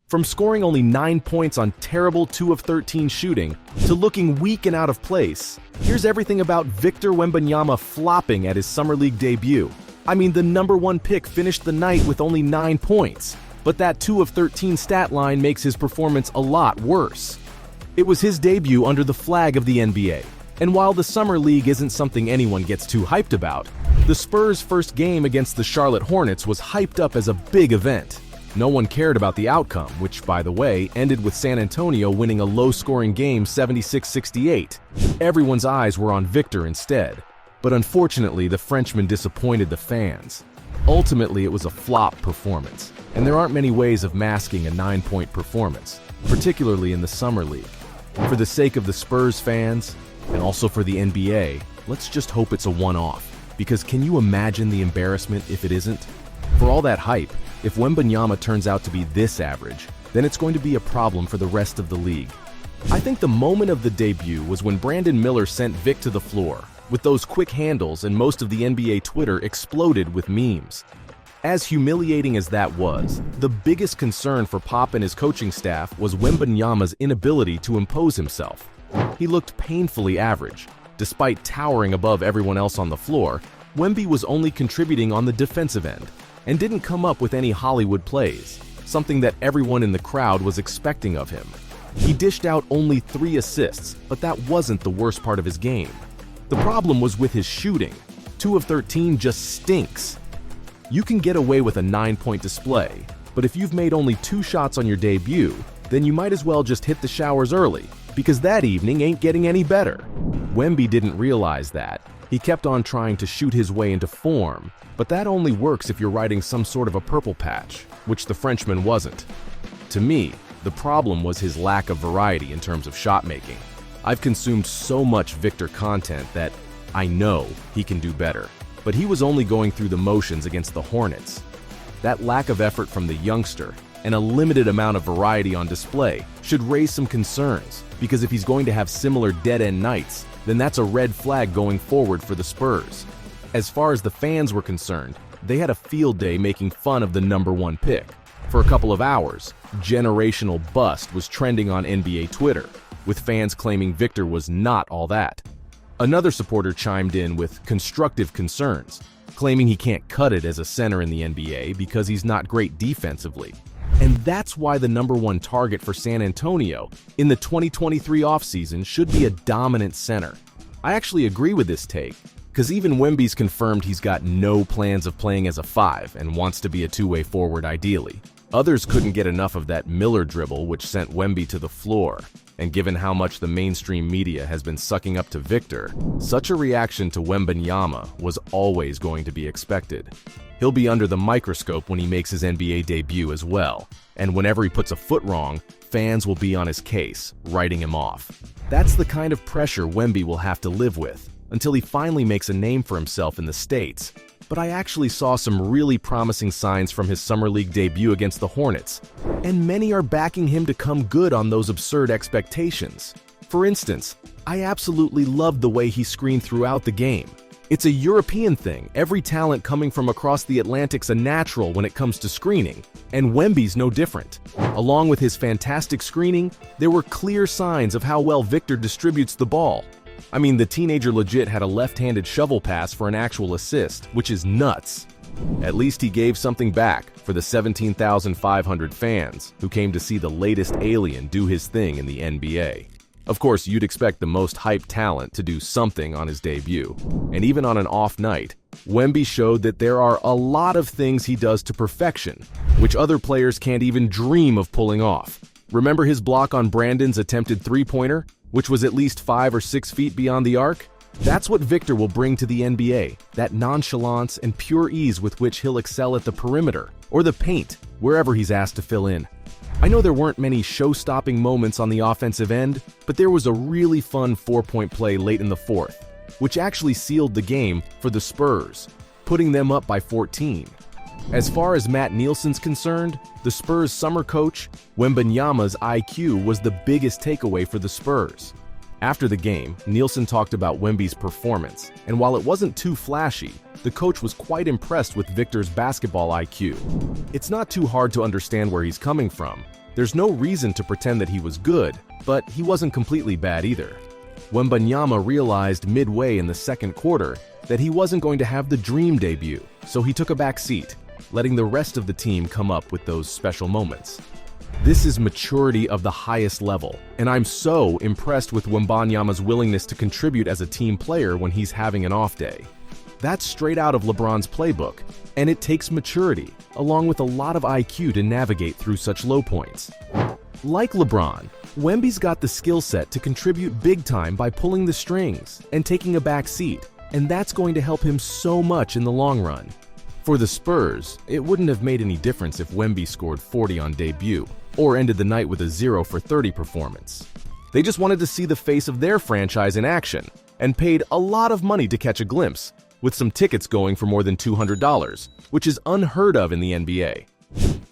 From scoring only 9 points on terrible 2 of 13 shooting to looking weak and out of place, here's everything about Victor Wembanyama flopping at his Summer League debut. I mean, the #1 pick finished the night with only 9 points, but that 2 of 13 stat line makes his performance a lot worse. It was his debut under the flag of the NBA, and while the Summer League isn't something anyone gets too hyped about, the Spurs' first game against the Charlotte Hornets was hyped up as a big event. No one cared about the outcome, which, by the way, ended with San Antonio winning a low-scoring game 76-68. Everyone's eyes were on Victor instead. But unfortunately, the Frenchman disappointed the fans. Ultimately, it was a flop performance, and there aren't many ways of masking a 9-point performance, particularly in the Summer League. For the sake of the Spurs fans, and also for the NBA, let's just hope it's a one-off, because can you imagine the embarrassment if it isn't? For all that hype, if Wembanyama turns out to be this average, then it's going to be a problem for the rest of the league. I think the moment of the debut was when Brandon Miller sent Vic to the floor, with those quick handles, and most of the NBA Twitter exploded with memes. As humiliating as that was, the biggest concern for Pop and his coaching staff was Wembanyama's inability to impose himself. He looked painfully average. Despite towering above everyone else on the floor, Wemby was only contributing on the defensive end, and didn't come up with any Hollywood plays, something that everyone in the crowd was expecting of him. He dished out only 3 assists, but that wasn't the worst part of his game. The problem was with his shooting. 2 of 13 just stinks. You can get away with a 9-point display, but if you've made only 2 shots on your debut, then you might as well just hit the showers early, because that evening ain't getting any better. Wemby didn't realize that. He kept on trying to shoot his way into form, but that only works if you're riding some sort of a purple patch, which the Frenchman wasn't. To me, the problem was his lack of variety in terms of shot making. I've consumed so much Victor content that I know he can do better, but he was only going through the motions against the Hornets. That lack of effort from the youngster and a limited amount of variety on display should raise some concerns, because if he's going to have similar dead-end nights, then that's a red flag going forward for the Spurs. As far as the fans were concerned, they had a field day making fun of the #1 pick. For a couple of hours, "generational bust" was trending on NBA Twitter, with fans claiming Victor was not all that. Another supporter chimed in with constructive concerns, claiming he can't cut it as a center in the NBA because he's not great defensively. And that's why the #1 target for San Antonio in the 2023 offseason should be a dominant center. I actually agree with this take, because even Wemby's confirmed he's got no plans of playing as a 5 and wants to be a two-way forward ideally. Others couldn't get enough of that Miller dribble, which sent Wemby to the floor. And given how much the mainstream media has been sucking up to Victor, such a reaction to Wembanyama was always going to be expected. He'll be under the microscope when he makes his NBA debut as well, and whenever he puts a foot wrong, fans will be on his case, writing him off. That's the kind of pressure Wemby will have to live with, until he finally makes a name for himself in the States. But I actually saw some really promising signs from his Summer League debut against the Hornets, and many are backing him to come good on those absurd expectations. For instance, I absolutely loved the way he screened throughout the game. It's a European thing. Every talent coming from across the Atlantic's a natural when it comes to screening, and Wemby's no different. Along with his fantastic screening, there were clear signs of how well Victor distributes the ball. I mean, the teenager legit had a left-handed shovel pass for an actual assist, which is nuts. At least he gave something back for the 17,500 fans who came to see the latest alien do his thing in the NBA. Of course, you'd expect the most hyped talent to do something on his debut. And even on an off night, Wemby showed that there are a lot of things he does to perfection, which other players can't even dream of pulling off. Remember his block on Brandon's attempted three-pointer, which was at least 5 or 6 feet beyond the arc? That's what Victor will bring to the NBA, that nonchalance and pure ease with which he'll excel at the perimeter, or the paint, wherever he's asked to fill in. I know there weren't many show-stopping moments on the offensive end, but there was a really fun 4-point play late in the fourth, which actually sealed the game for the Spurs, putting them up by 14. As far as Matt Nielsen's concerned, the Spurs' summer coach, Wembanyama's IQ was the biggest takeaway for the Spurs. After the game, Nielsen talked about Wemby's performance, and while it wasn't too flashy, the coach was quite impressed with Victor's basketball IQ. It's not too hard to understand where he's coming from. There's no reason to pretend that he was good, but he wasn't completely bad either. Wembanyama realized midway in the second quarter that he wasn't going to have the dream debut, so he took a back seat, letting the rest of the team come up with those special moments. This is maturity of the highest level, and I'm so impressed with Wembanyama's willingness to contribute as a team player when he's having an off day. That's straight out of LeBron's playbook, and it takes maturity, along with a lot of IQ to navigate through such low points. Like LeBron, Wemby's got the skill set to contribute big time by pulling the strings and taking a back seat, and that's going to help him so much in the long run. For the Spurs, it wouldn't have made any difference if Wemby scored 40 on debut, or ended the night with a 0 for 30 performance. They just wanted to see the face of their franchise in action, and paid a lot of money to catch a glimpse, with some tickets going for more than $200, which is unheard of in the NBA.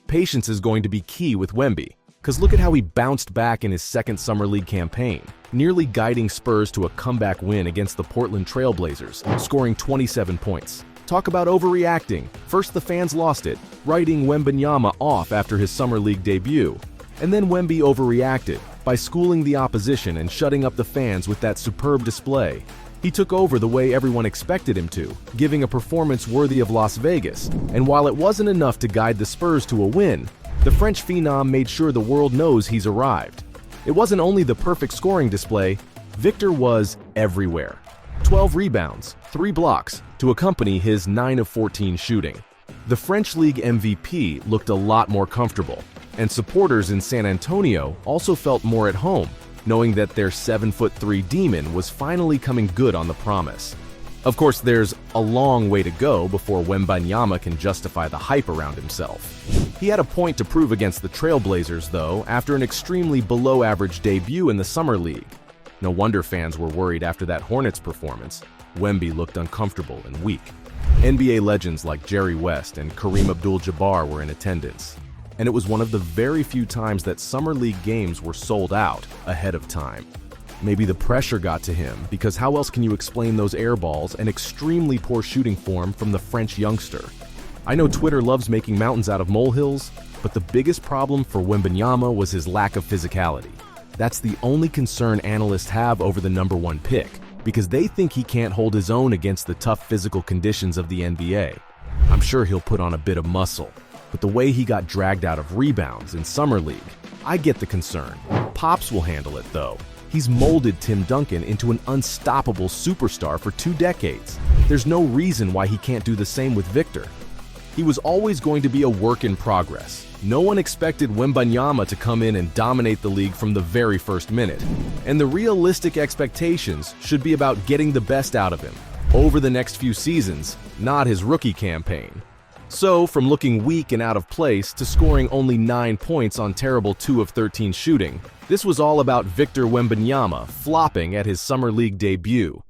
Patience is going to be key with Wemby, because look at how he bounced back in his second Summer League campaign, nearly guiding Spurs to a comeback win against the Portland Trail Blazers, scoring 27 points. Talk about overreacting. First the fans lost it, writing Wembanyama off after his Summer League debut, and then Wemby overreacted by schooling the opposition and shutting up the fans with that superb display. He took over the way everyone expected him to, giving a performance worthy of Las Vegas, and while it wasn't enough to guide the Spurs to a win, the French phenom made sure the world knows he's arrived. It wasn't only the perfect scoring display, Victor was everywhere. 12 rebounds, 3 blocks, to accompany his 9 of 14 shooting. The French League MVP looked a lot more comfortable, and supporters in San Antonio also felt more at home, knowing that their 7'3" demon was finally coming good on the promise. Of course, there's a long way to go before Wembanyama can justify the hype around himself. He had a point to prove against the Trailblazers, though, after an extremely below-average debut in the Summer League. No wonder fans were worried after that Hornets performance. Wemby looked uncomfortable and weak. NBA legends like Jerry West and Kareem Abdul-Jabbar were in attendance, and it was one of the very few times that Summer League games were sold out ahead of time. Maybe the pressure got to him, because how else can you explain those air balls and extremely poor shooting form from the French youngster? I know Twitter loves making mountains out of molehills, but the biggest problem for Wembanyama was his lack of physicality. That's the only concern analysts have over the #1 pick, because they think he can't hold his own against the tough physical conditions of the NBA. I'm sure he'll put on a bit of muscle, but the way he got dragged out of rebounds in Summer League, I get the concern. Pops will handle it, though. He's molded Tim Duncan into an unstoppable superstar for 2 decades. There's no reason why he can't do the same with Victor. He was always going to be a work in progress. No one expected Wembanyama to come in and dominate the league from the very first minute. And the realistic expectations should be about getting the best out of him over the next few seasons, not his rookie campaign. So, from looking weak and out of place to scoring only 9 points on terrible 2 of 13 shooting, this was all about Victor Wembanyama flopping at his Summer League debut.